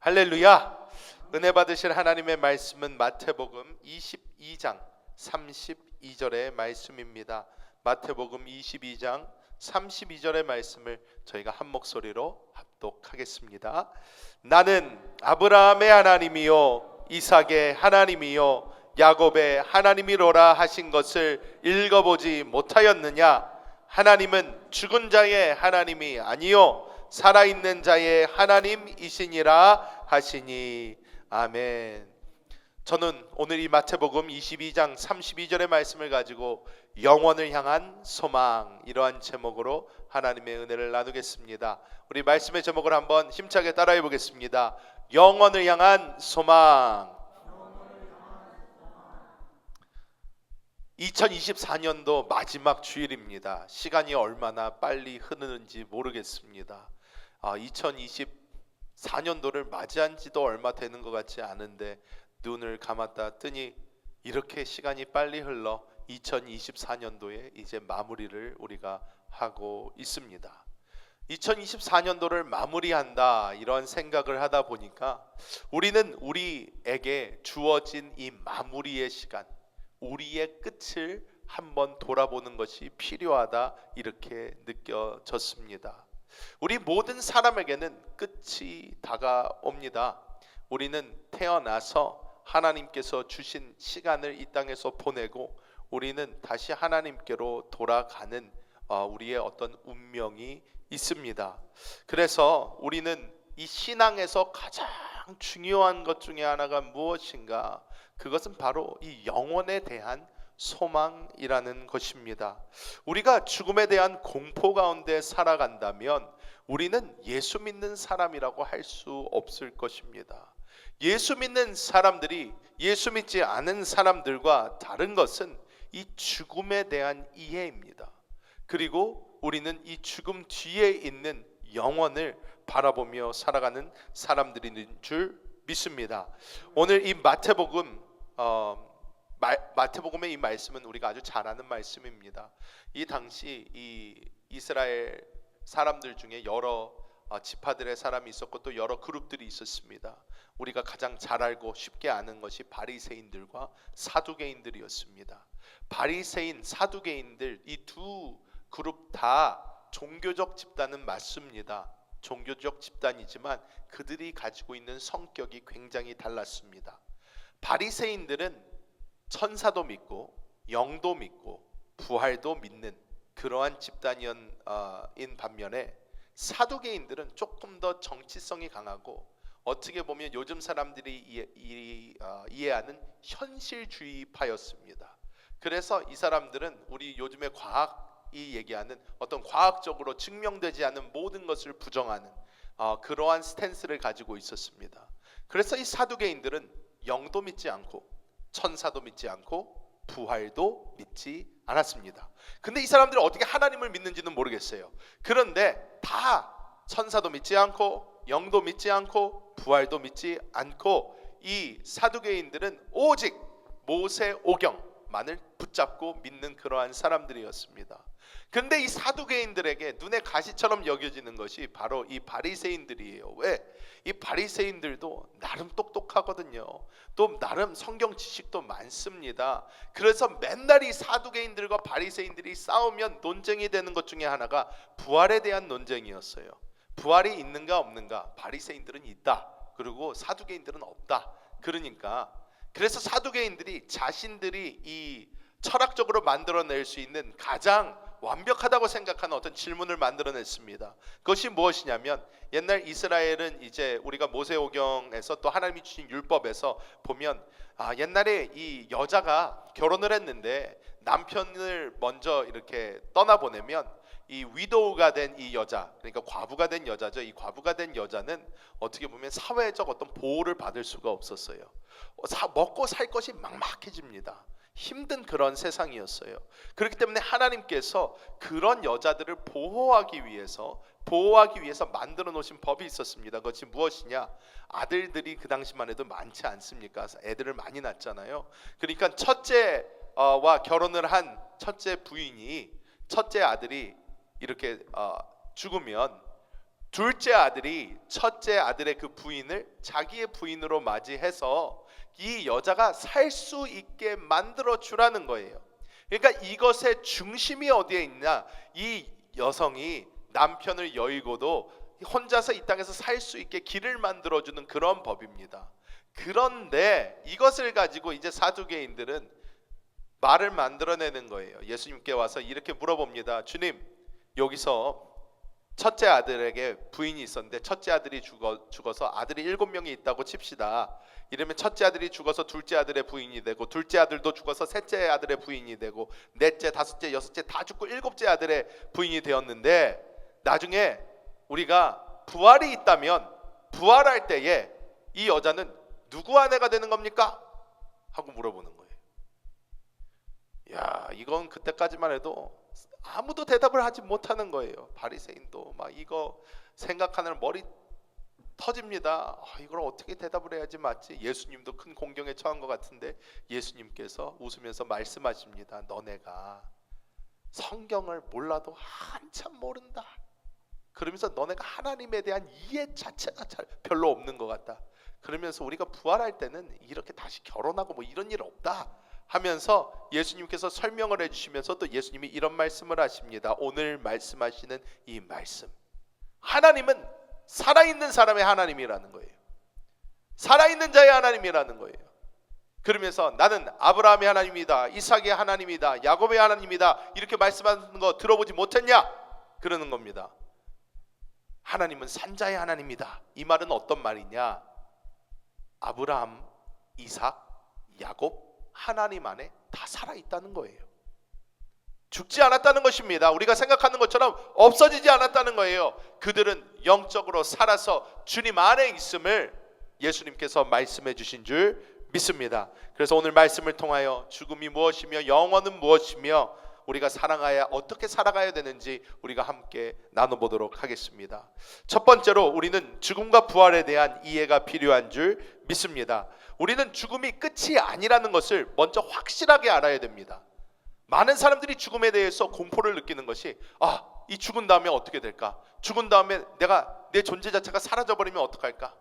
할렐루야. 은혜 받으실 하나님의 말씀은 마태복음 22장 32절의 말씀입니다. 마태복음 22장 32절의 말씀을 저희가 한 목소리로 합독하겠습니다. 나는 아브라함의 하나님이요 이삭의 하나님이요 야곱의 하나님이로라 하신 것을 읽어보지 못하였느냐? 하나님은 죽은 자의 하나님이 아니요 살아있는 자의 하나님이시니라 하시니. 아멘. 저는 오늘 이 마태복음 22장 32절의 말씀을 가지고 영원을 향한 소망, 이러한 제목으로 하나님의 은혜를 나누겠습니다. 우리 말씀의 제목을 한번 힘차게 따라해 보겠습니다. 영원을 향한 소망. 2024년도 마지막 주일입니다. 시간이 얼마나 빨리 흐르는지 모르겠습니다. 2024년도를 맞이한 지도 얼마 되는 것 같지 않은데 눈을 감았다 뜨니 이렇게 시간이 빨리 흘러 2024년도에 이제 마무리를 우리가 하고 있습니다. 2024년도를 마무리한다 이런 생각을 하다 보니까 우리는 우리에게 주어진 이 마무리의 시간, 우리의 끝을 한번 돌아보는 것이 필요하다 이렇게 느껴졌습니다. 우리 모든 사람에게는 끝이 다가옵니다. 우리는 태어나서 하나님께서 주신 시간을 이 땅에서 보내고 우리는 다시 하나님께로 돌아가는 우리의 어떤 운명이 있습니다. 그래서 우리는 이 신앙에서 가장 중요한 것 중에 하나가 무엇인가? 그것은 바로 이 영혼에 대한 소망이라는 것입니다. 우리가 죽음에 대한 공포 가운데 살아간다면 우리는 예수 믿는 사람이라고 할 수 없을 것입니다. 예수 믿는 사람들이 예수 믿지 않은 사람들과 다른 것은 이 죽음에 대한 이해입니다. 그리고 우리는 이 죽음 뒤에 있는 영혼을 바라보며 살아가는 사람들인 줄 믿습니다. 오늘 이 마태복음의 이 말씀은 우리가 아주 잘 아는 말씀입니다. 이 당시 이 이스라엘 사람들 중에 여러 지파들의 사람이 있었고 또 여러 그룹들이 있었습니다. 우리가 가장 잘 알고 쉽게 아는 것이 바리새인들과 사두개인들이었습니다. 바리새인, 사두개인들 이 두 그룹 다 종교적 집단은 맞습니다. 종교적 집단이지만 그들이 가지고 있는 성격이 굉장히 달랐습니다. 바리새인들은 천사도 믿고 영도 믿고 부활도 믿는 그러한 집단인 반면에 사두개인들은 조금 더 정치성이 강하고 어떻게 보면 요즘 사람들이 이해하는 현실주의파였습니다. 그래서 이 사람들은 우리 요즘의 과학이 얘기하는 어떤 과학적으로 증명되지 않은 모든 것을 부정하는 그러한 스탠스를 가지고 있었습니다. 그래서 이 사두개인들은 영도 믿지 않고 천사도 믿지 않고 부활도 믿지 않았습니다. 근데 이 사람들이 어떻게 하나님을 믿는지는 모르겠어요. 그런데 다 천사도 믿지 않고 영도 믿지 않고 부활도 믿지 않고 이 사두개인들은 오직 모세오경만을 붙잡고 믿는 그러한 사람들이었습니다. 그런데 이 사두개인들에게 눈에 가시처럼 여겨지는 것이 바로 이 바리새인들이에요. 왜? 이 바리새인들도 나름 똑똑하거든요. 또 나름 성경 지식도 많습니다. 그래서 맨날 이 사두개인들과 바리새인들이 싸우면 논쟁이 되는 것 중에 하나가 부활에 대한 논쟁이었어요. 부활이 있는가 없는가? 바리새인들은 있다. 그리고 사두개인들은 없다. 그래서 사두개인들이 자신들이 이 철학적으로 만들어낼 수 있는 가장 완벽하다고 생각하는 어떤 질문을 만들어냈습니다. 그것이 무엇이냐면 옛날 이스라엘은 이제 우리가 모세오경에서 또 하나님이 주신 율법에서 보면 옛날에 이 여자가 결혼을 했는데 남편을 먼저 이렇게 떠나보내면 이 위도우가 된 이 여자, 그러니까 과부가 된 여자죠. 이 과부가 된 여자는 어떻게 보면 사회적 어떤 보호를 받을 수가 없었어요. 먹고 살 것이 막막해집니다. 힘든 그런 세상이었어요. 그렇기 때문에 하나님께서 그런 여자들을 보호하기 위해서 만들어 놓으신 법이 있었습니다. 그것이 무엇이냐? 아들들이 그 당시만 해도 많지 않습니까? 애들을 많이 낳잖아요. 그러니까 첫째와 결혼을 한 첫째 부인이 첫째 아들이 이렇게 죽으면 둘째 아들이 첫째 아들의 그 부인을 자기의 부인으로 맞이해서 이 여자가 살 수 있게 만들어 주라는 거예요. 그러니까 이것의 중심이 어디에 있냐? 이 여성이 남편을 여의고도 혼자서 이 땅에서 살 수 있게 길을 만들어 주는 그런 법입니다. 그런데 이것을 가지고 이제 사두개인들은 말을 만들어내는 거예요. 예수님께 와서 이렇게 물어봅니다. 주님, 여기서 첫째 아들에게 부인이 있었는데 첫째 아들이 죽어서 아들이 7명이 있다고 칩시다. 이러면 첫째 아들이 죽어서 둘째 아들의 부인이 되고, 둘째 아들도 죽어서 셋째 아들의 부인이 되고, 넷째, 다섯째, 여섯째 다 죽고 일곱째 아들의 부인이 되었는데, 나중에 우리가 부활이 있다면 부활할 때에 이 여자는 누구 아내가 되는 겁니까? 하고 물어보는 거예요. 야, 이건 그때까지만 해도 아무도 대답을 하지 못하는 거예요. 바리새인도 막 이거 생각하는 머리 터집니다. 이걸 어떻게 대답을 해야지 맞지? 예수님도 큰 공경에 처한 것 같은데 예수님께서 웃으면서 말씀하십니다. 너네가 성경을 몰라도 한참 모른다. 그러면서 너네가 하나님에 대한 이해 자체가 별로 없는 것 같다. 그러면서 우리가 부활할 때는 이렇게 다시 결혼하고 뭐 이런 일 없다 하면서 예수님께서 설명을 해주시면서 또 예수님이 이런 말씀을 하십니다. 오늘 말씀하시는 이 말씀, 하나님은 살아있는 사람의 하나님이라는 거예요. 살아있는 자의 하나님이라는 거예요. 그러면서 나는 아브라함의 하나님이다, 이삭의 하나님이다, 야곱의 하나님이다 이렇게 말씀하는 거 들어보지 못했냐? 그러는 겁니다. 하나님은 산자의 하나님이다. 이 말은 어떤 말이냐? 아브라함, 이삭, 야곱 하나님 안에 다 살아있다는 거예요. 죽지 않았다는 것입니다. 우리가 생각하는 것처럼 없어지지 않았다는 거예요. 그들은 영적으로 살아서 주님 안에 있음을 예수님께서 말씀해 주신 줄 믿습니다. 그래서 오늘 말씀을 통하여 죽음이 무엇이며 영원은 무엇이며 우리가 어떻게 살아가야 되는지 우리가 함께 나눠보도록 하겠습니다. 첫 번째로 우리는 죽음과 부활에 대한 이해가 필요한 줄 믿습니다. 우리는 죽음이 끝이 아니라는 것을 먼저 확실하게 알아야 됩니다. 많은 사람들이 죽음에 대해서 공포를 느끼는 것이 이 죽은 다음에 어떻게 될까? 죽은 다음에 내 존재 자체가 사라져버리면 어떡할까?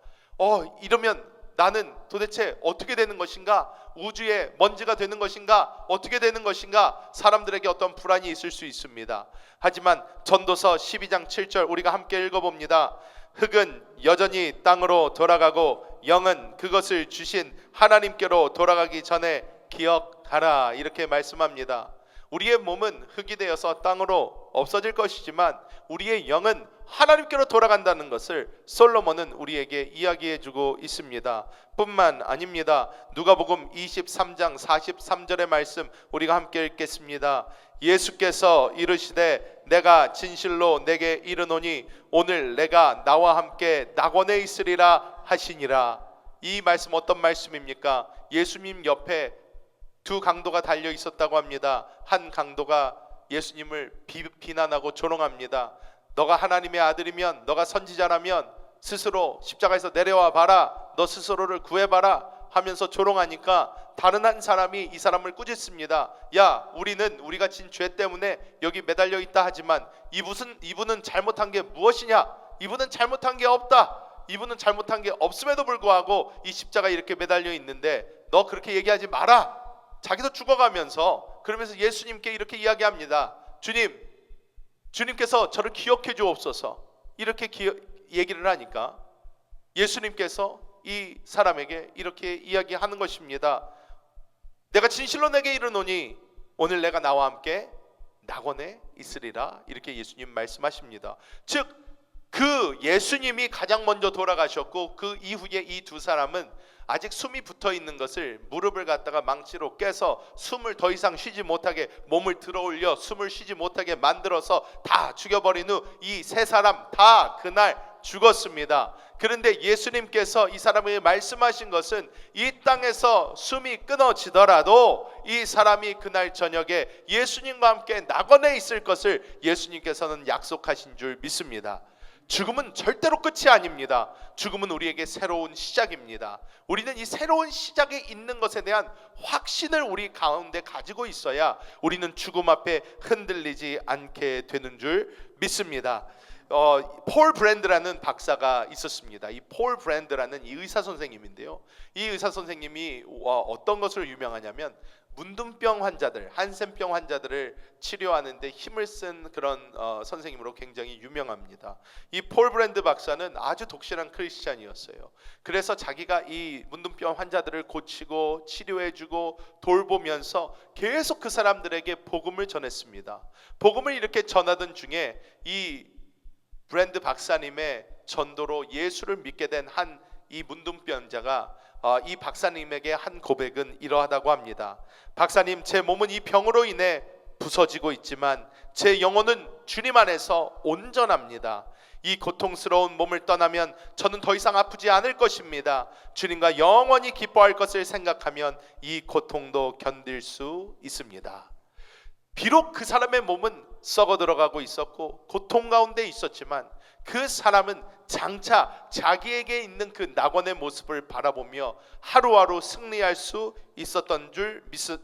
이러면 나는 도대체 어떻게 되는 것인가? 우주의 먼지가 되는 것인가? 어떻게 되는 것인가? 사람들에게 어떤 불안이 있을 수 있습니다. 하지만 전도서 12장 7절 우리가 함께 읽어봅니다. 흙은 여전히 땅으로 돌아가고 영은 그것을 주신 하나님께로 돌아가기 전에 기억하라 이렇게 말씀합니다. 우리의 몸은 흙이 되어서 땅으로 없어질 것이지만 우리의 영은 하나님께로 돌아간다는 것을 솔로몬은 우리에게 이야기해주고 있습니다. 뿐만 아닙니다. 누가복음 23장 43절의 말씀 우리가 함께 읽겠습니다. 예수께서 이르시되 내가 진실로 내게 이르노니 오늘 내가 나와 함께 낙원에 있으리라 하시니라. 이 말씀 어떤 말씀입니까? 예수님 옆에 두 강도가 달려 있었다고 합니다. 한 강도가 예수님을 비난하고 조롱합니다. 너가 하나님의 아들이면, 너가 선지자라면 스스로 십자가에서 내려와 봐라, 너 스스로를 구해봐라 하면서 조롱하니까 다른 한 사람이 이 사람을 꾸짖습니다. 야, 우리가 진 죄 때문에 여기 매달려 있다 하지만 이분은 잘못한 게 무엇이냐? 이분은 잘못한 게 없다. 이분은 잘못한 게 없음에도 불구하고 이 십자가에 이렇게 매달려 있는데 너 그렇게 얘기하지 마라. 자기도 죽어가면서 그러면서 예수님께 이렇게 이야기합니다. 주님께서 저를 기억해 주옵소서. 이렇게 얘기를 하니까 예수님께서 이 사람에게 이렇게 이야기하는 것입니다. 내가 진실로 내게 이르노니 오늘 내가 나와 함께 낙원에 있으리라. 이렇게 예수님 말씀하십니다. 즉 그 예수님이 가장 먼저 돌아가셨고 그 이후에 이 두 사람은 아직 숨이 붙어 있는 것을 무릎을 갖다가 망치로 깨서 숨을 더 이상 쉬지 못하게 몸을 들어올려 숨을 쉬지 못하게 만들어서 다 죽여버린 후 이 세 사람 다 그날 죽었습니다. 그런데 예수님께서 이 사람에게 말씀하신 것은 이 땅에서 숨이 끊어지더라도 이 사람이 그날 저녁에 예수님과 함께 낙원에 있을 것을 예수님께서는 약속하신 줄 믿습니다. 죽음은 절대로 끝이 아닙니다. 죽음은 우리에게 새로운 시작입니다. 우리는 이 새로운 시작에 있는 것에 대한 확신을 우리 가운데 가지고 있어야 우리는 죽음 앞에 흔들리지 않게 되는 줄 믿습니다. 폴 브랜드라는 박사가 있었습니다. 이 폴 브랜드라는 이 의사 선생님인데요. 이 의사 선생님이 어떤 것으로 유명하냐면 문둥병 환자들, 한센병 환자들을 치료하는데 힘을 쓴 그런 선생님으로 굉장히 유명합니다. 이 폴 브랜드 박사는 아주 독실한 크리스찬이었어요. 그래서 자기가 이 문둥병 환자들을 고치고 치료해주고 돌보면서 계속 그 사람들에게 복음을 전했습니다. 복음을 이렇게 전하던 중에 이 브랜드 박사님의 전도로 예수를 믿게 된 한 이 문둥병자가 이 박사님에게 한 고백은 이러하다고 합니다. 박사님, 제 몸은 이 병으로 인해 부서지고 있지만 제 영혼은 주님 안에서 온전합니다. 이 고통스러운 몸을 떠나면 저는 더 이상 아프지 않을 것입니다. 주님과 영원히 기뻐할 것을 생각하면 이 고통도 견딜 수 있습니다. 비록 그 사람의 몸은 썩어 들어가고 있었고 고통 가운데 있었지만 그 사람은 장차 자기에게 있는 그 낙원의 모습을 바라보며 하루하루 승리할 수 있었던 줄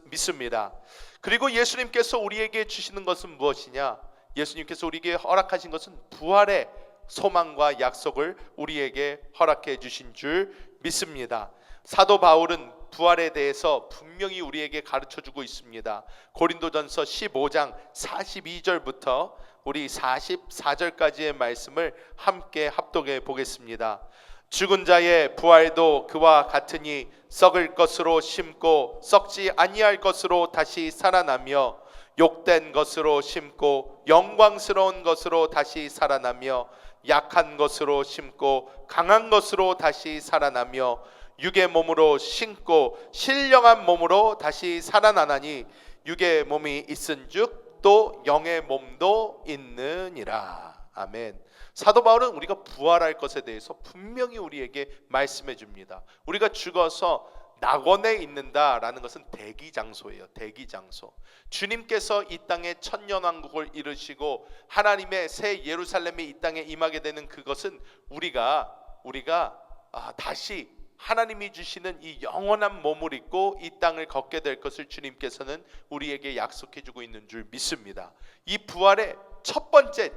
믿습니다. 그리고 예수님께서 우리에게 주시는 것은 무엇이냐? 예수님께서 우리에게 허락하신 것은 부활의 소망과 약속을 우리에게 허락해 주신 줄 믿습니다. 사도 바울은 부활에 대해서 분명히 우리에게 가르쳐주고 있습니다. 고린도전서 15장 42절부터 우리 44절까지의 말씀을 함께 합독해 보겠습니다. 죽은 자의 부활도 그와 같으니 썩을 것으로 심고 썩지 아니할 것으로 다시 살아나며 욕된 것으로 심고 영광스러운 것으로 다시 살아나며 약한 것으로 심고 강한 것으로 다시 살아나며 육의 몸으로 심고 신령한 몸으로 다시 살아나나니 육의 몸이 있은즉 또 영의 몸도 있느니라. 아멘. 사도 바울은 우리가 부활할 것에 대해서 분명히 우리에게 말씀해 줍니다. 우리가 죽어서 낙원에 있는다라는 것은 대기 장소예요. 대기 장소. 주님께서 이 땅에 천년왕국을 이루시고 하나님의 새 예루살렘이 이 땅에 임하게 되는 그것은 우리가 다시 하나님이 주시는 이 영원한 몸을 입고 이 땅을 걷게 될 것을 주님께서는 우리에게 약속해 주고 있는 줄 믿습니다. 이 부활의 첫 번째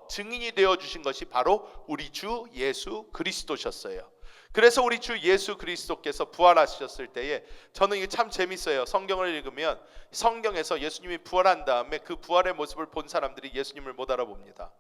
증인이 되어 주신 것이 바로 우리 주 예수 그리스도셨어요. 그래서 우리 주 예수 그리스도께서 부활하셨을 때에 저는 이게 참 재밌어요. 성경을 읽으면 성경에서 예수님이 부활한 다음에 그 부활의 모습을 본 사람들이 예수님을 못 알아봅니다.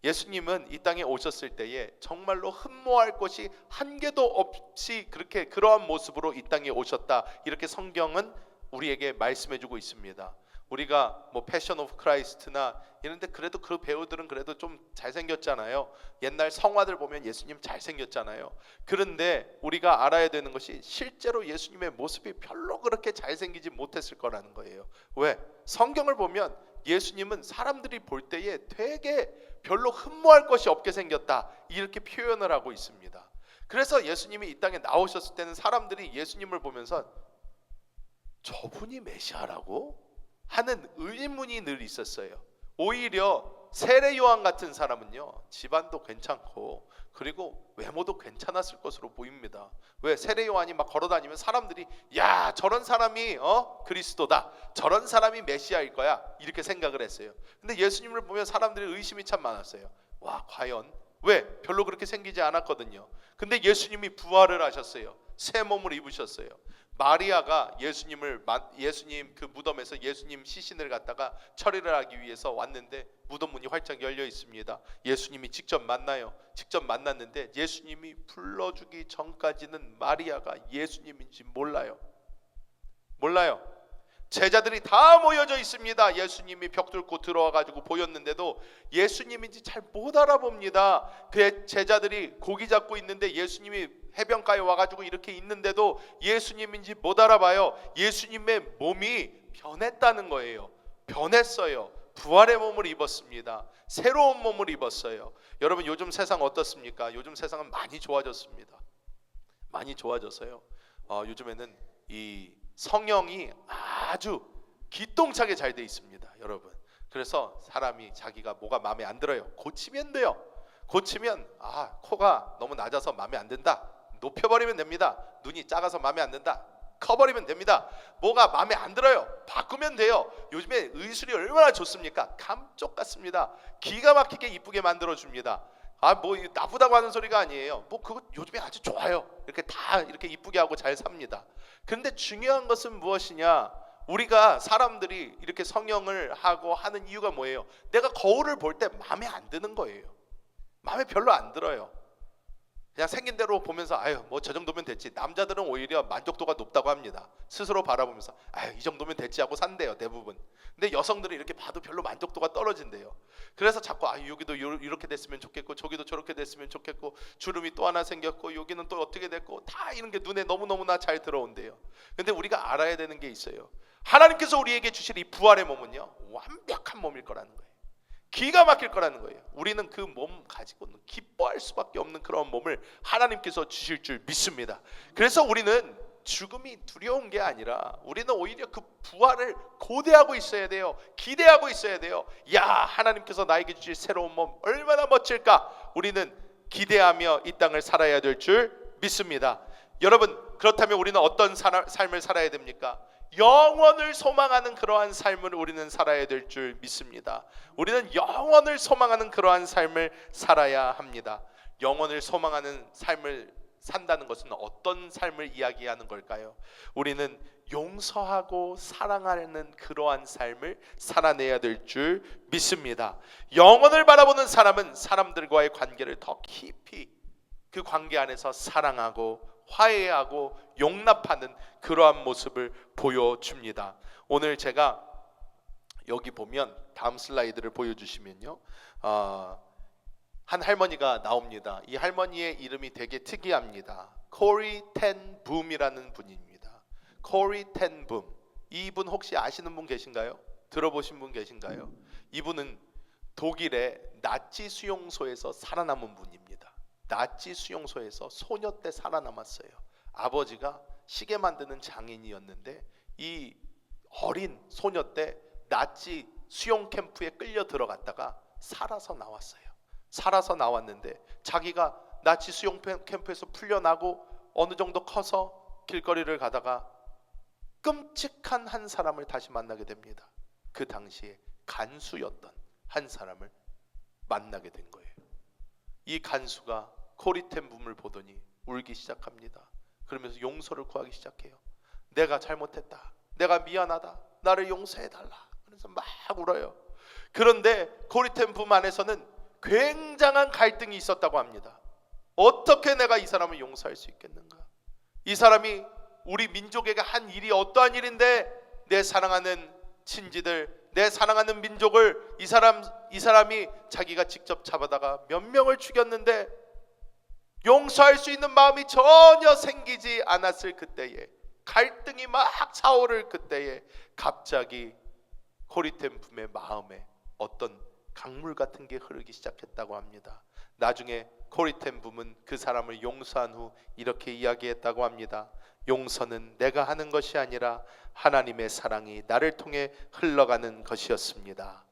예수님은 이 땅에 오셨을 때에 정말로 흠모할 것이 한 개도 없이 그러한 모습으로 이 땅에 오셨다. 이렇게 성경은 우리에게 말씀해주고 있습니다. 우리가 뭐 패션 오브 크라이스트나 이런데 그래도 그 배우들은 그래도 좀 잘생겼잖아요. 옛날 성화들 보면 예수님 잘생겼잖아요. 그런데 우리가 알아야 되는 것이 실제로 예수님의 모습이 별로 그렇게 잘생기지 못했을 거라는 거예요. 왜? 성경을 보면 예수님은 사람들이 볼 때에 되게 별로 흠모할 것이 없게 생겼다 이렇게 표현을 하고 있습니다. 그래서 예수님이 이 땅에 나오셨을 때는 사람들이 예수님을 보면서 저분이 메시아라고? 하는 의문이 늘 있었어요. 오히려 세례 요한 같은 사람은요 집안도 괜찮고 그리고 외모도 괜찮았을 것으로 보입니다. 왜? 세례 요한이 막 걸어다니면 사람들이 야 저런 사람이 그리스도다, 저런 사람이 메시아일 거야 이렇게 생각을 했어요. 근데 예수님을 보면 사람들이 의심이 참 많았어요. 와 과연? 왜? 별로 그렇게 생기지 않았거든요. 근데 예수님이 부활을 하셨어요. 새 몸을 입으셨어요. 마리아가 예수님 그 무덤에서 예수님 시신을 갖다가 처리를 하기 위해서 왔는데 무덤 문이 활짝 열려 있습니다. 예수님이 직접 만나요. 직접 만났는데 예수님이 불러주기 전까지는 마리아가 예수님인지 몰라요. 제자들이 다 모여져 있습니다. 예수님이 벽 뚫고 들어와 가지고 보였는데도 예수님인지 잘 못 알아봅니다. 그 제자들이 고기 잡고 있는데 예수님이 해변가에 와가지고 이렇게 있는데도 예수님인지 못 알아봐요. 예수님의 몸이 변했다는 거예요. 변했어요. 부활의 몸을 입었습니다. 새로운 몸을 입었어요. 여러분 요즘 세상 어떻습니까? 요즘 세상은 많이 좋아졌습니다. 많이 좋아져서요. 요즘에는 이 성형이 아주 기똥차게 잘 돼 있습니다, 여러분. 그래서 사람이 자기가 뭐가 마음에 안 들어요. 고치면 돼요. 고치면 코가 너무 낮아서 마음에 안 든다. 높여버리면 됩니다. 눈이 작아서 마음에 안 든다. 커버리면 됩니다. 뭐가 마음에 안 들어요, 바꾸면 돼요. 요즘에 의술이 얼마나 좋습니까? 감쪽 같습니다. 기가 막히게 이쁘게 만들어줍니다. 뭐 나쁘다고 하는 소리가 아니에요. 뭐 그거 요즘에 아주 좋아요. 이렇게 다 이렇게 이쁘게 하고 잘 삽니다. 그런데 중요한 것은 무엇이냐? 우리가 사람들이 이렇게 성형을 하고 하는 이유가 뭐예요? 내가 거울을 볼 때 마음에 안 드는 거예요. 마음에 별로 안 들어요. 그냥 생긴 대로 보면서 아유 뭐 저 정도면 됐지. 남자들은 오히려 만족도가 높다고 합니다. 스스로 바라보면서 아유 이 정도면 됐지 하고 산대요, 대부분. 근데 여성들이 이렇게 봐도 별로 만족도가 떨어진대요. 그래서 자꾸 아 여기도 이렇게 됐으면 좋겠고 저기도 저렇게 됐으면 좋겠고 주름이 또 하나 생겼고 여기는 또 어떻게 됐고 다 이런 게 눈에 너무너무나 잘 들어온대요. 근데 우리가 알아야 되는 게 있어요. 하나님께서 우리에게 주실 이 부활의 몸은요, 완벽한 몸일 거라는 거예요. 기가 막힐 거라는 거예요. 우리는 그 몸 가지고는 기뻐할 수밖에 없는 그런 몸을 하나님께서 주실 줄 믿습니다. 그래서 우리는 죽음이 두려운 게 아니라 우리는 오히려 그 부활을 고대하고 있어야 돼요. 기대하고 있어야 돼요. 야, 하나님께서 나에게 주실 새로운 몸 얼마나 멋질까? 우리는 기대하며 이 땅을 살아야 될 줄 믿습니다. 여러분, 그렇다면 우리는 어떤 삶을 살아야 됩니까? 영원을 소망하는 그러한 삶을 우리는 살아야 될 줄 믿습니다. 우리는 영원을 소망하는 그러한 삶을 살아야 합니다. 영원을 소망하는 삶을 산다는 것은 어떤 삶을 이야기하는 걸까요? 우리는 용서하고 사랑하는 그러한 삶을 살아내야 될 줄 믿습니다. 영원을 바라보는 사람은 사람들과의 관계를 더 깊이 그 관계 안에서 사랑하고 화해하고 용납하는 그러한 모습을 보여줍니다. 오늘 제가 여기 보면 다음 슬라이드를 보여주시면요, 한 할머니가 나옵니다. 이 할머니의 이름이 되게 특이합니다. 코리 텐 붐이라는 분입니다. 코리 텐 붐. 이분 혹시 아시는 분 계신가요? 들어보신 분 계신가요? 이분은 독일의 나치 수용소에서 살아남은 분입니다. 나치 수용소에서 소녀 때 살아남았어요. 아버지가 시계 만드는 장인이었는데 이 어린 소녀 때 나치 수용 캠프에 끌려 들어갔다가 살아서 나왔어요. 살아서 나왔는데 자기가 나치 수용 캠프에서 풀려나고 어느 정도 커서 길거리를 가다가 끔찍한 한 사람을 다시 만나게 됩니다. 그 당시에 간수였던 한 사람을 만나게 된 거예요. 이 간수가 코리 텐 붐을 보더니 울기 시작합니다. 그러면서 용서를 구하기 시작해요. 내가 잘못했다. 내가 미안하다. 나를 용서해달라. 그래서 막 울어요. 그런데 코리 텐 붐 안에서는 굉장한 갈등이 있었다고 합니다. 어떻게 내가 이 사람을 용서할 수 있겠는가? 이 사람이 우리 민족에게 한 일이 어떠한 일인데 내 사랑하는 친지들, 내 사랑하는 민족을 이 사람이 자기가 직접 잡아다가 몇 명을 죽였는데 용서할 수 있는 마음이 전혀 생기지 않았을 그때에, 갈등이 막 차오를 그때에 갑자기 코리 텐 붐의 마음에 어떤 강물 같은 게 흐르기 시작했다고 합니다. 나중에 코리 텐 붐은 그 사람을 용서한 후 이렇게 이야기했다고 합니다. 용서는 내가 하는 것이 아니라 하나님의 사랑이 나를 통해 흘러가는 것이었습니다.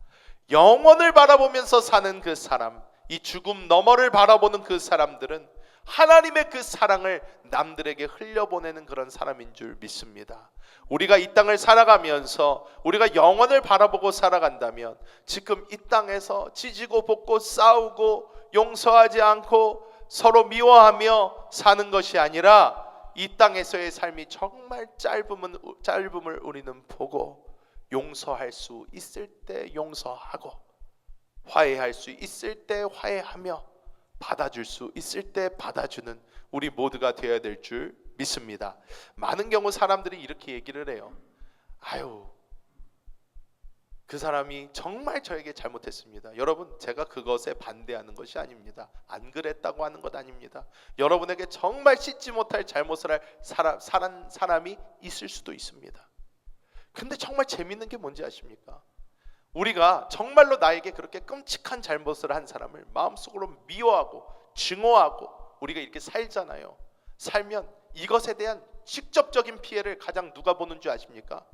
영원을 바라보면서 사는 그 사람, 이 죽음 너머를 바라보는 그 사람들은 하나님의 그 사랑을 남들에게 흘려보내는 그런 사람인 줄 믿습니다. 우리가 이 땅을 살아가면서 우리가 영원을 바라보고 살아간다면 지금 이 땅에서 지지고 볶고 싸우고 용서하지 않고 서로 미워하며 사는 것이 아니라 이 땅에서의 삶이 정말 짧음을 우리는 보고 용서할 수 있을 때 용서하고 화해할 수 있을 때 화해하며 받아줄 수 있을 때 받아주는 우리 모두가 되어야 될 줄 믿습니다. 많은 경우 사람들이 이렇게 얘기를 해요. 아유, 그 사람이 정말 저에게 잘못했습니다. 여러분, 제가 그것에 반대하는 것이 아닙니다. 안 그랬다고 하는 것 아닙니다. 여러분에게 정말 씻지 못할 잘못을 할 사람이 있을 수도 있습니다. 근데 정말 재밌는 게 뭔지 아십니까? 우리가 정말로 나에게 그렇게 끔찍한 잘못을 한 사람을 마음속으로 미워하고 증오하고 우리가 이렇게 살잖아요. 살면 이것에 대한 직접적인 피해를 가장 누가 보는 줄 아십니까?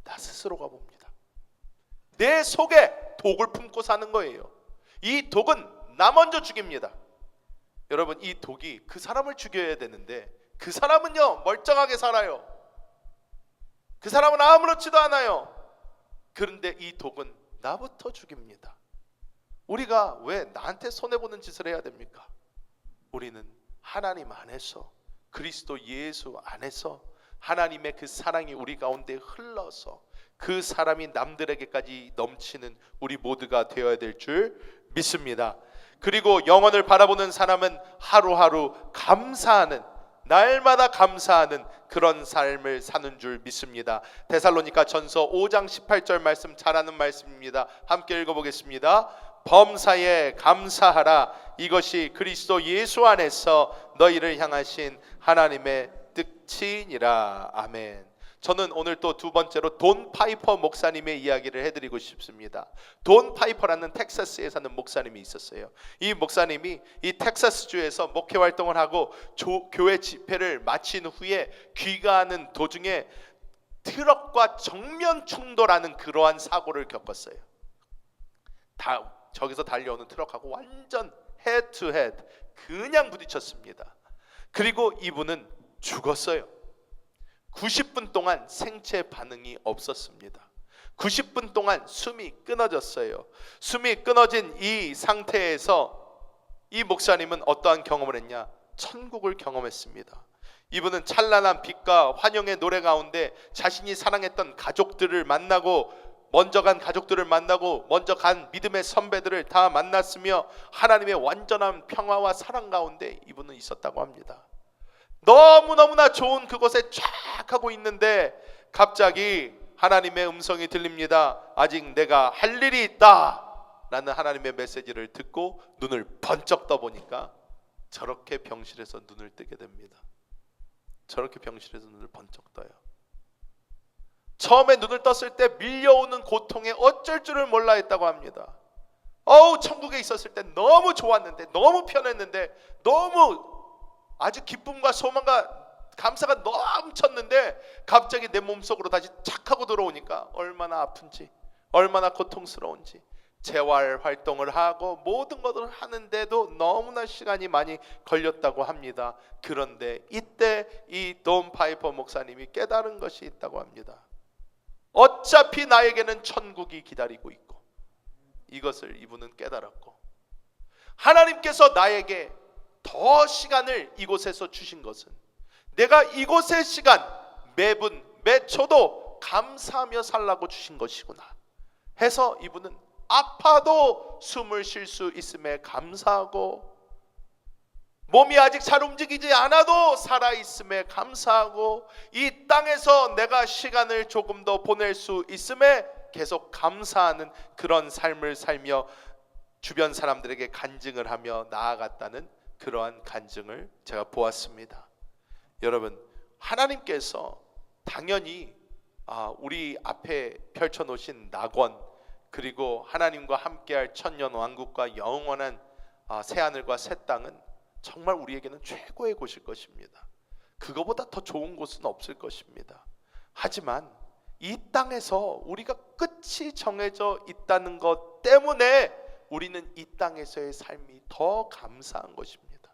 나 스스로가 봅니다. 내 속에 독을 품고 사는 거예요. 이 독은 나 먼저 죽입니다. 여러분, 이 독이 그 사람을 죽여야 되는데 그 사람은요 멀쩡하게 살아요. 그 사람은 아무렇지도 않아요. 그런데 이 독은 나부터 죽입니다. 우리가 왜 나한테 손해보는 짓을 해야 됩니까? 우리는 하나님 안에서, 그리스도 예수 안에서 하나님의 그 사랑이 우리 가운데 흘러서 그 사람이 남들에게까지 넘치는 우리 모두가 되어야 될 줄 믿습니다. 그리고 영혼을 바라보는 사람은 하루하루 감사하는, 날마다 감사하는 그런 삶을 사는 줄 믿습니다. 데살로니가 전서 5장 18절 말씀, 잘 아는 말씀입니다. 함께 읽어보겠습니다. 범사에 감사하라. 이것이 그리스도 예수 안에서 너희를 향하신 하나님의 뜻이니라. 아멘. 저는 오늘 또 두 번째로 돈 파이퍼 목사님의 이야기를 해드리고 싶습니다. 돈 파이퍼라는 텍사스에 사는 목사님이 있었어요. 이 목사님이 이 텍사스주에서 목회 활동을 하고 교회 집회를 마친 후에 귀가하는 도중에 트럭과 정면 충돌하는 그러한 사고를 겪었어요. 저기서 달려오는 트럭하고 완전 헤드 투 헤드 그냥 부딪혔습니다. 그리고 이분은 죽었어요. 90분 동안 생체 반응이 없었습니다. 90분 동안 숨이 끊어졌어요. 숨이 끊어진 이 상태에서 이 목사님은 어떠한 경험을 했냐? 천국을 경험했습니다. 이분은 찬란한 빛과 환영의 노래 가운데 자신이 사랑했던 가족들을 만나고, 먼저 간 가족들을 만나고, 먼저 간 믿음의 선배들을 다 만났으며 하나님의 완전한 평화와 사랑 가운데 이분은 있었다고 합니다. 너무너무나 좋은 그곳에 쫙 하고 있는데 갑자기 하나님의 음성이 들립니다. 아직 내가 할 일이 있다 라는 하나님의 메시지를 듣고 눈을 번쩍 떠보니까 저렇게 병실에서 눈을 뜨게 됩니다. 저렇게 병실에서 눈을 번쩍 떠요. 처음에 눈을 떴을 때 밀려오는 고통에 어쩔 줄을 몰라 했다고 합니다. 천국에 있었을 때 너무 좋았는데, 너무 편했는데, 너무 아주 기쁨과 소망과 감사가 넘쳤는데 갑자기 내 몸속으로 다시 착 하고 들어오니까 얼마나 아픈지, 얼마나 고통스러운지, 재활 활동을 하고 모든 것을 하는데도 너무나 시간이 많이 걸렸다고 합니다. 그런데 이때 이 돈 파이퍼 목사님이 깨달은 것이 있다고 합니다. 어차피 나에게는 천국이 기다리고 있고, 이것을 이분은 깨달았고, 하나님께서 나에게 더 시간을 이곳에서 주신 것은 내가 이곳의 시간 매분 매초도 감사하며 살라고 주신 것이구나 해서 이분은 아파도 숨을 쉴 수 있음에 감사하고, 몸이 아직 잘 움직이지 않아도 살아있음에 감사하고, 이 땅에서 내가 시간을 조금 더 보낼 수 있음에 계속 감사하는 그런 삶을 살며 주변 사람들에게 간증을 하며 나아갔다는 그러한 간증을 제가 보았습니다. 여러분, 하나님께서 당연히 우리 앞에 펼쳐놓으신 낙원, 그리고 하나님과 함께할 천년왕국과 영원한 새하늘과 새 땅은 정말 우리에게는 최고의 곳일 것입니다. 그거보다 더 좋은 곳은 없을 것입니다. 하지만 이 땅에서 우리가 끝이 정해져 있다는 것 때문에 우리는 이 땅에서의 삶이 더 감사한 것입니다.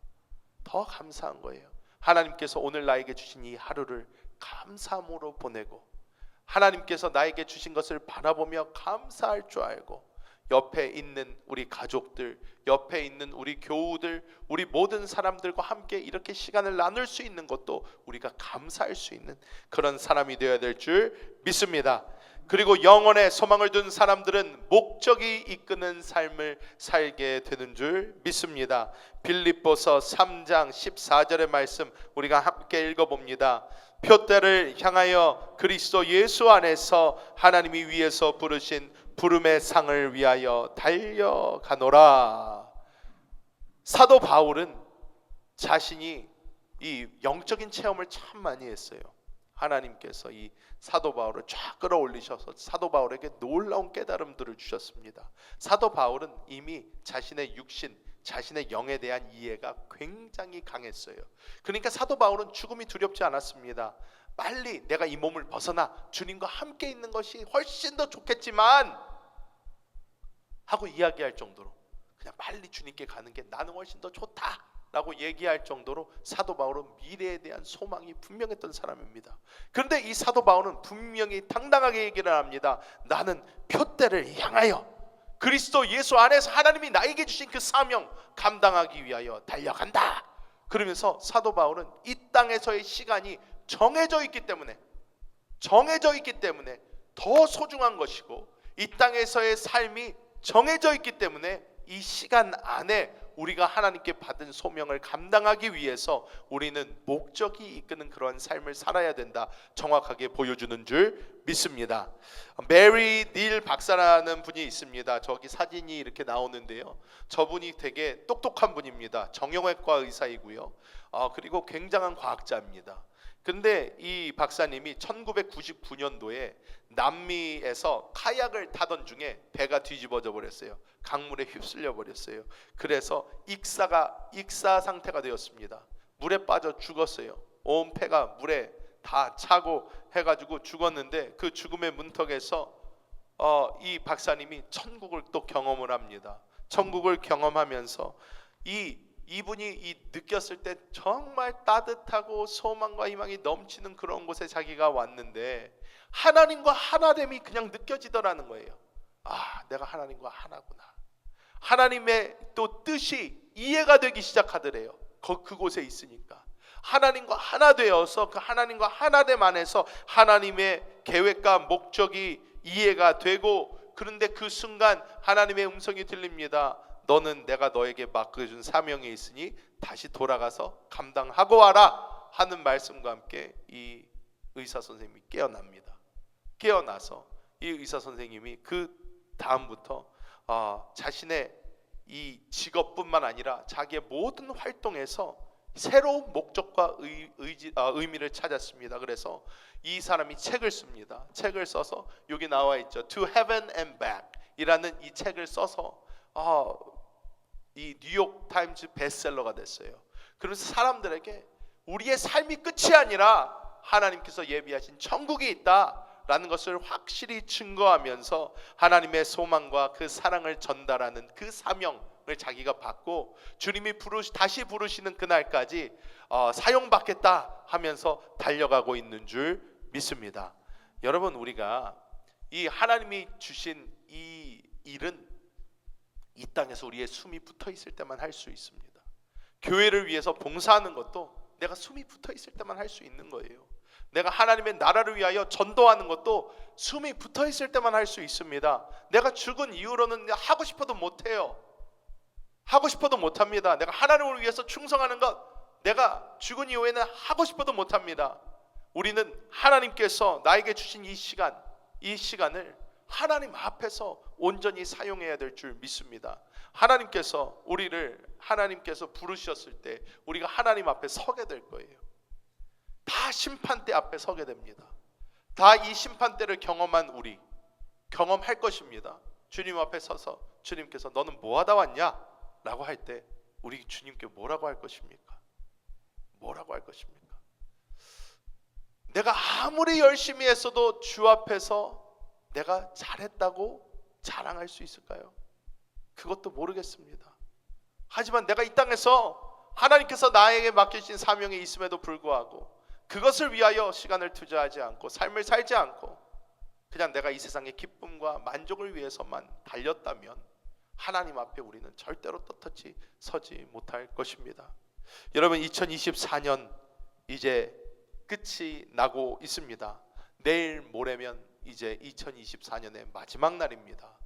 더 감사한 거예요. 하나님께서 오늘 나에게 주신 이 하루를 감사함으로 보내고, 하나님께서 나에게 주신 것을 바라보며 감사할 줄 알고, 옆에 있는 우리 가족들, 옆에 있는 우리 교우들, 우리 모든 사람들과 함께 이렇게 시간을 나눌 수 있는 것도 우리가 감사할 수 있는 그런 사람이 되어야 될 줄 믿습니다. 그리고 영혼에 소망을 둔 사람들은 목적이 이끄는 삶을 살게 되는 줄 믿습니다. 빌립보서 3장 14절의 말씀 우리가 함께 읽어봅니다. 표대를 향하여 그리스도 예수 안에서 하나님이 위에서 부르신 부름의 상을 위하여 달려가노라. 사도 바울은 자신이 이 영적인 체험을 참 많이 했어요. 하나님께서 이 사도 바울을 쫙 끌어올리셔서 사도 바울에게 놀라운 깨달음들을 주셨습니다. 사도 바울은 이미 자신의 육신, 자신의 영에 대한 이해가 굉장히 강했어요. 그러니까 사도 바울은 죽음이 두렵지 않았습니다. 빨리 내가 이 몸을 벗어나 주님과 함께 있는 것이 훨씬 더 좋겠지만 하고 이야기할 정도로 그냥 빨리 주님께 가는 게 나는 훨씬 더 좋다 라고 얘기할 정도로 사도 바울은 미래에 대한 소망이 분명했던 사람입니다. 그런데 이 사도 바울은 분명히 당당하게 얘기를 합니다. 나는 표대를 향하여 그리스도 예수 안에서 하나님이 나에게 주신 그 사명 감당하기 위하여 달려간다. 그러면서 사도 바울은 이 땅에서의 시간이 정해져 있기 때문에 더 소중한 것이고, 이 땅에서의 삶이 정해져 있기 때문에 이 시간 안에 우리가 하나님께 받은 소명을 감당하기 위해서 우리는 목적이 이끄는 그러한 삶을 살아야 된다, 정확하게 보여주는 줄 믿습니다. 메리 닐 박사라는 분이 있습니다. 저기 사진이 이렇게 나오는데요, 저분이 되게 똑똑한 분입니다. 정형외과 의사이고요, 그리고 굉장한 과학자입니다. 근데 이 박사님이 1999년도에 남미에서 카약을 타던 중에 배가 뒤집어져 버렸어요. 강물에 휩쓸려 버렸어요. 그래서 익사 상태가 되었습니다. 물에 빠져 죽었어요. 온 폐가 물에 다 차고 해가지고 죽었는데, 그 죽음의 문턱에서 이 박사님이 천국을 또 경험을 합니다. 천국을 경험하면서 이분이 느꼈을 때 정말 따뜻하고 소망과 희망이 넘치는 그런 곳에 자기가 왔는데 하나님과 하나됨이 그냥 느껴지더라는 거예요. 내가 하나님과 하나구나. 하나님의 또 뜻이 이해가 되기 시작하더래요. 그곳에 있으니까 하나님과 하나 되어서 그 하나님과 하나됨 안에서 하나님의 계획과 목적이 이해가 되고, 그런데 그 순간 하나님의 음성이 들립니다. 너는 내가 너에게 맡겨준 사명이 있으니 다시 돌아가서 감당하고 와라 하는 말씀과 함께 이 의사 선생님이 깨어납니다. 깨어나서 이 의사 선생님이 그 다음부터 자신의 이 직업뿐만 아니라 자기의 모든 활동에서 새로운 목적과 의미를 찾았습니다. 그래서 이 사람이 책을 씁니다. 책을 써서 여기 나와 있죠. To Heaven and Back 이라는 이 책을 써서 이 뉴욕 타임즈 베스트셀러가 됐어요. 그래서 사람들에게 우리의 삶이 끝이 아니라 하나님께서 예비하신 천국이 있다라는 것을 확실히 증거하면서 하나님의 소망과 그 사랑을 전달하는 그 사명을 자기가 받고, 주님이 다시 부르시는 그날까지 사용받겠다 하면서 달려가고 있는 줄 믿습니다. 여러분, 우리가 이 하나님이 주신 이 일은 이 땅에서 우리의 숨이 붙어 있을 때만 할 수 있습니다. 교회를 위해서 봉사하는 것도 내가 숨이 붙어 있을 때만 할 수 있는 거예요. 내가 하나님의 나라를 위하여 전도하는 것도 숨이 붙어 있을 때만 할 수 있습니다. 내가 죽은 이후로는 하고 싶어도 못해요. 하고 싶어도 못합니다. 내가 하나님을 위해서 충성하는 것, 내가 죽은 이후에는 하고 싶어도 못합니다. 우리는 하나님께서 나에게 주신 이 시간을 하나님 앞에서 온전히 사용해야 될 줄 믿습니다. 하나님께서 부르셨을 때 우리가 하나님 앞에 서게 될 거예요. 다 심판대 앞에 서게 됩니다. 다 이 심판대를 경험한 우리 경험할 것입니다. 주님 앞에 서서 주님께서 너는 뭐 하다 왔냐? 라고 할 때 우리 주님께 뭐라고 할 것입니까? 뭐라고 할 것입니까? 내가 아무리 열심히 했어도 주 앞에서 내가 잘했다고 자랑할 수 있을까요? 그것도 모르겠습니다. 하지만 내가 이 땅에서 하나님께서 나에게 맡기신 사명이 있음에도 불구하고 그것을 위하여 시간을 투자하지 않고 삶을 살지 않고 그냥 내가 이 세상의 기쁨과 만족을 위해서만 달렸다면 하나님 앞에 우리는 절대로 떳떳이 서지 못할 것입니다. 여러분, 2024년 이제 끝이 나고 있습니다. 내일 모레면 이제 2024년의 마지막 날입니다.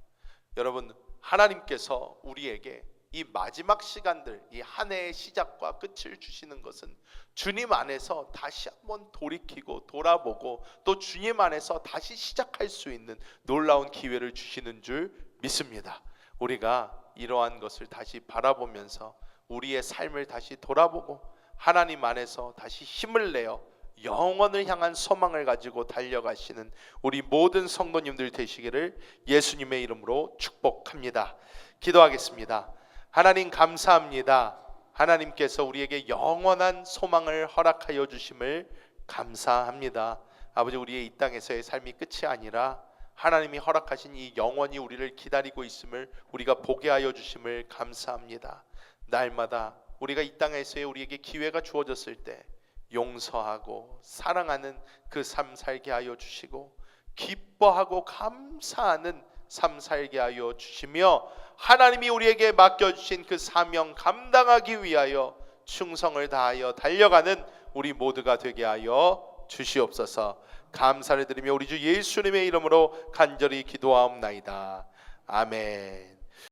여러분, 하나님께서 우리에게 이 마지막 시간들, 이 한 해의 시작과 끝을 주시는 것은 주님 안에서 다시 한번 돌이키고 돌아보고 또 주님 안에서 다시 시작할 수 있는 놀라운 기회를 주시는 줄 믿습니다. 우리가 이러한 것을 다시 바라보면서 우리의 삶을 다시 돌아보고 하나님 안에서 다시 힘을 내어 영원을 향한 소망을 가지고 달려가시는 우리 모든 성도님들 되시기를 예수님의 이름으로 축복합니다. 기도하겠습니다. 하나님, 감사합니다. 하나님께서 우리에게 영원한 소망을 허락하여 주심을 감사합니다. 아버지, 우리의 이 땅에서의 삶이 끝이 아니라 하나님이 허락하신 이 영원히 우리를 기다리고 있음을 우리가 보게 하여 주심을 감사합니다. 날마다 우리가 이 땅에서의 우리에게 기회가 주어졌을 때 용서하고 사랑하는 그 삶 살게 하여 주시고, 기뻐하고 감사하는 삶 살게 하여 주시며, 하나님이 우리에게 맡겨주신 그 사명 감당하기 위하여 충성을 다하여 달려가는 우리 모두가 되게 하여 주시옵소서. 감사를 드리며 우리 주 예수님의 이름으로 간절히 기도하옵나이다. 아멘.